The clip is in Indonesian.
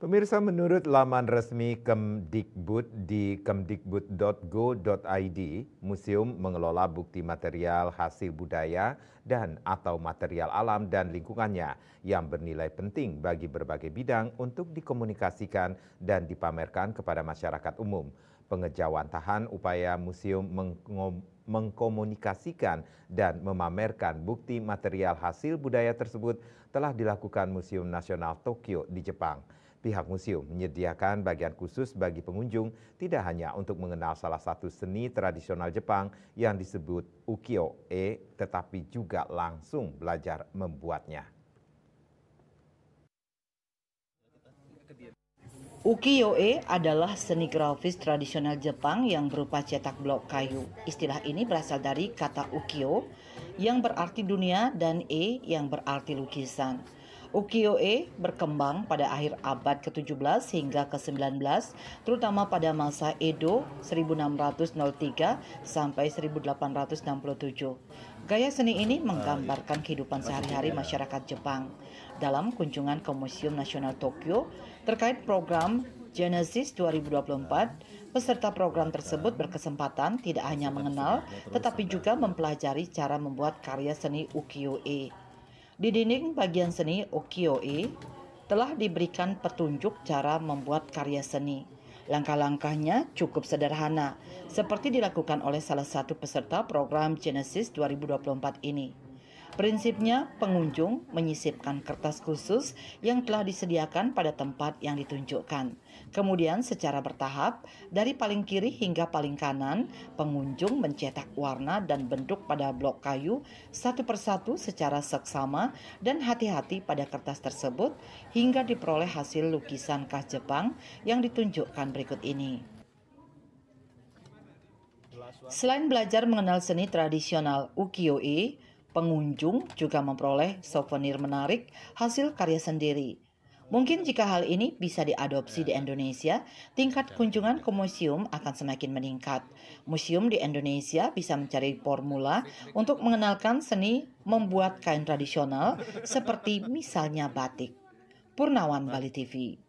Pemirsa, menurut laman resmi Kemdikbud di kemdikbud.go.id, museum mengelola bukti material hasil budaya dan atau material alam dan lingkungannya yang bernilai penting bagi berbagai bidang untuk dikomunikasikan dan dipamerkan kepada masyarakat umum. Pengejawantahan upaya museum mengkomunikasikan dan memamerkan bukti material hasil budaya tersebut telah dilakukan Museum Nasional Tokyo di Jepang. Pihak museum menyediakan bagian khusus bagi pengunjung tidak hanya untuk mengenal salah satu seni tradisional Jepang yang disebut ukiyo-e, tetapi juga langsung belajar membuatnya. Ukiyo-e adalah seni grafis tradisional Jepang yang berupa cetak blok kayu. Istilah ini berasal dari kata ukiyo yang berarti dunia dan e yang berarti lukisan. Ukiyo-e berkembang pada akhir abad ke-17 hingga ke-19, terutama pada masa Edo 1603 sampai 1867. Gaya seni ini menggambarkan kehidupan sehari-hari masyarakat Jepang. Dalam kunjungan ke Museum Nasional Tokyo terkait program Genesis 2024, peserta program tersebut berkesempatan tidak hanya mengenal, tetapi juga mempelajari cara membuat karya seni ukiyo-e. Di dinding bagian seni ukiyo-e telah diberikan petunjuk cara membuat karya seni. Langkah-langkahnya cukup sederhana, seperti dilakukan oleh salah satu peserta program Genesis 2024 ini. Prinsipnya, pengunjung menyisipkan kertas khusus yang telah disediakan pada tempat yang ditunjukkan. Kemudian secara bertahap, dari paling kiri hingga paling kanan, pengunjung mencetak warna dan bentuk pada blok kayu satu persatu secara seksama dan hati-hati pada kertas tersebut hingga diperoleh hasil lukisan khas Jepang yang ditunjukkan berikut ini. Selain belajar mengenal seni tradisional ukiyo-e, pengunjung juga memperoleh souvenir menarik hasil karya sendiri. Mungkin jika hal ini bisa diadopsi di Indonesia, tingkat kunjungan ke museum akan semakin meningkat. Museum di Indonesia bisa mencari formula untuk mengenalkan seni membuat kain tradisional seperti misalnya batik. Purnawan, Bali TV.